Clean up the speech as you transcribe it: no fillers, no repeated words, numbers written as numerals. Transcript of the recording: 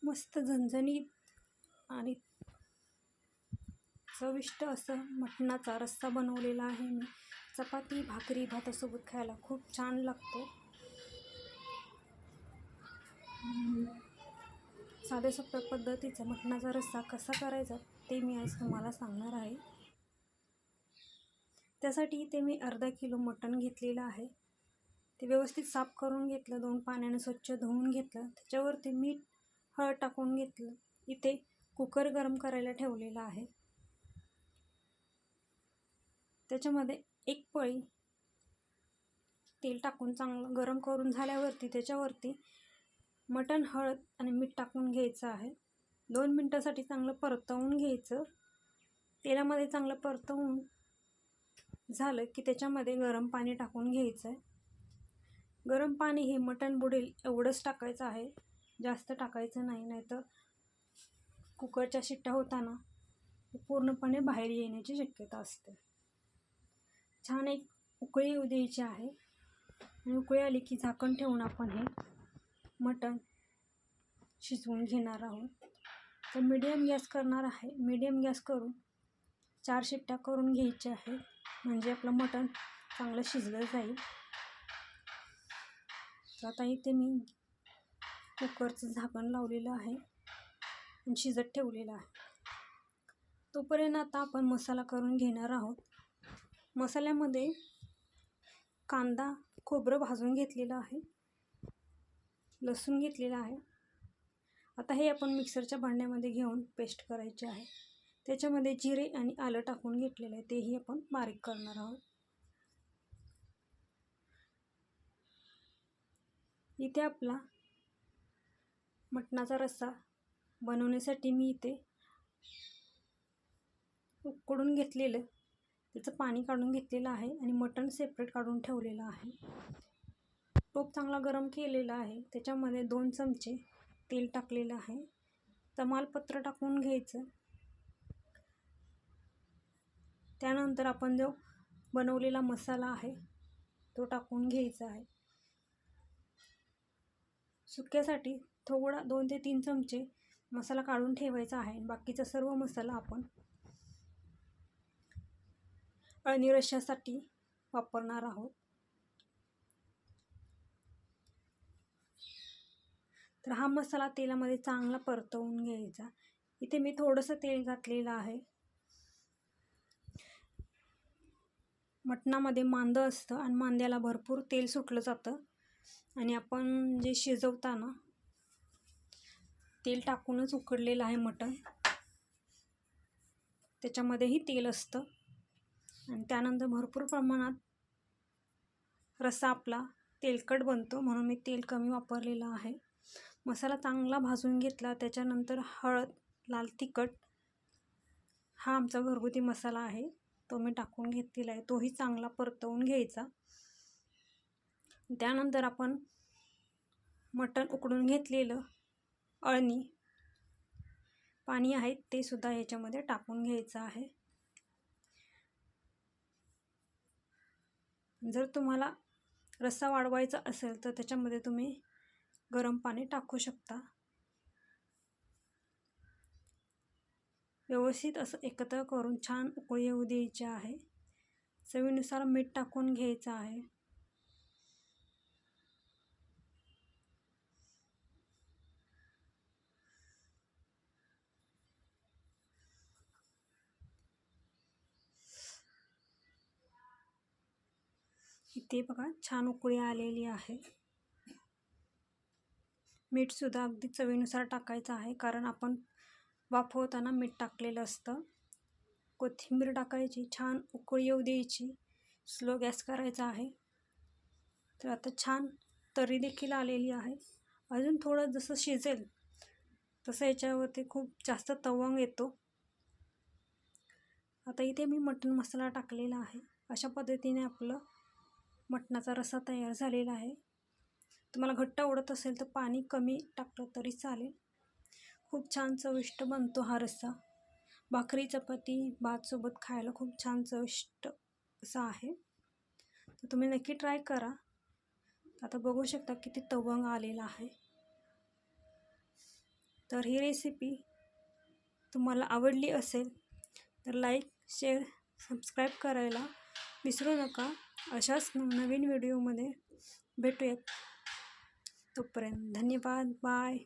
मस्त झणझणीत आणि चविष्ट असं मटणाचा रस्सा बनवलेला आहे मी. चपाती भाकरी भातासोबत खायला खूप छान लागतो. साध्या सोप्या पद्धतीचा मटणाचा रस्सा कसा करायचा ते मी आज तुम्हाला सांगणार आहे. त्यासाठी इथे मी अर्धा किलो मटण घेतलेलं आहे. ते व्यवस्थित साफ करून घेतलं, 2 पाण्याने स्वच्छ धुवून घेतलं. त्याच्यावरती मीठ हळद टाकून घेतलं. इथे कुकर गरम करायला ठेवलेला आहे. त्याच्यामध्ये 1 पळी तेल टाकून चांगलं गरम करून झाल्यावरती त्याच्यावरती मटण, हळद आणि मीठ टाकून घ्यायचं आहे. 2 मिनिटासाठी चांगलं परतवून घ्यायचं. तेलामध्ये चांगलं परतवून झालं की त्याच्यामध्ये गरम पाणी टाकून घ्यायचं आहे. गरम पाणी हे मटण बुडेल एवढंच टाकायचं आहे, जास्त टाकायचं नाही, नाहीतर कुकरच्या शिट्ट्या होताना पूर्णपणे बाहेर येण्याची शक्यता असते. छान एक उकळी येऊ द्यायची आहे आणि उकळी आली की झाकण ठेवून आपण हे मटण शिजवून घेणार आहोत. तर मीडियम गॅस करणार आहे. मीडियम गॅस करून 4 शिट्ट्या करून घ्यायच्या आहेत, म्हणजे आपलं मटण चांगलं शिजलं जाईल. तर आता इथे मी कुकरचं झाकण लावलेलं आहे आणि शिजत ठेवलेलं आहे. तोपर्यंत आता आपण मसाला करून घेणार आहोत. मसाल्यामध्ये कांदा खोबरं भाजून घेतलेलं आहे, लसूण घेतलेला आहे. आता हे आपण मिक्सरच्या भांड्यामध्ये घेऊन पेस्ट करायचे आहे. त्याच्यामध्ये जिरे आणि आलं टाकून घेतलेलं आहे, तेही आपण बारीक करणार आहोत. इथे आपला मटणाचा रस्सा बनवण्यासाठी मी इथे उकडून घेतलेलं त्याचं पाणी काढून घेतलेलं आहे आणि मटण सेपरेट काढून ठेवलेलं आहे. टोप चांगला गरम केलेला आहे. त्याच्यामध्ये 2 चमचे तेल टाकलेलं आहे. तमालपत्र टाकून घ्यायचं. त्यानंतर आपण जो बनवलेला मसाला आहे तो टाकून घ्यायचा आहे. सुक्यासाठी थोडा 2 ते 3 चमचे मसाला काढून ठेवायचा आहे. बाकीचा सर्व मसाला आपण अळणी रश्श्यासाठी वापरणार आहोत. तर हा मसाला तेलामध्ये चांगला परतवून घ्यायचा. इथे मी थोडंसं तेल घातलेलं आहे. मटणामध्ये मांदं असतं आणि मांद्याला भरपूर तेल सुटलं जातं आणि आपण जे शिजवताना तेल टाकूनच उकडलेलं आहे मटण, त्याच्यामध्येही तेल असतं आणि त्यानंतर भरपूर प्रमाणात रस्सा आपला तेलकट बनतो, म्हणून मी तेल कमी वापरलेलं आहे. मसाला चांगला भाजून घेतला. त्याच्यानंतर हळद, लाल तिखट हा आमचा घरगुती मसाला आहे, तो मी टाकून घेतलेला आहे. तोही चांगला परतवून घ्यायचा. त्यानंतर आपण मटण उकडून घेतलेलं अळणी पाणी आहे ते सुद्धा ह्याच्यामध्ये टाकून घ्यायचं आहे. जर तुम्हाला रस्सा वाढवायचा असेल तर त्याच्यामध्ये तुम्ही गरम पाणी टाकू शकता. व्यवस्थित असं एकत्र करून छान उकळी येऊ द्यायची आहे. चवीनुसार मीठ टाकून घ्यायचं आहे. इथे बघा छान उकळी आलेली आहे. मीठसुद्धा अगदी चवीनुसार टाकायचं आहे, कारण आपण वाफवताना मीठ टाकलेलं असतं. कोथिंबीर टाकायची, छान उकळी येऊ द्यायची, स्लो गॅस करायचा आहे. तर आता छान तरी देखील आलेली आहे. अजून थोडं जसं शिजेल तसं याच्यावरती खूप जास्त तवंग येतो. आता इथे मी मटण मसाला टाकलेला आहे. अशा पद्धतीने आपलं मटणाचा रस्सा तयार झालेला आहे. तुम्हाला घट्ट आवडत असेल तर पाणी कमी टाकलं तरी चालेल. खूप छान चविष्ट बनतो हा रस्सा. भाकरी, चपाती, भातसोबत खायला खूप छान चविष्ट असा आहे. तर तुम्ही नक्की ट्राय करा. आता बघू शकता किती तवंग आलेला आहे. तर ही रेसिपी तुम्हाला आवडली असेल तर लाईक, शेअर, सबस्क्राईब करायला विसरू नका. अशाच नवीन व्हिडिओमध्ये भेटूयात. तोपर्यंत धन्यवाद. बाय.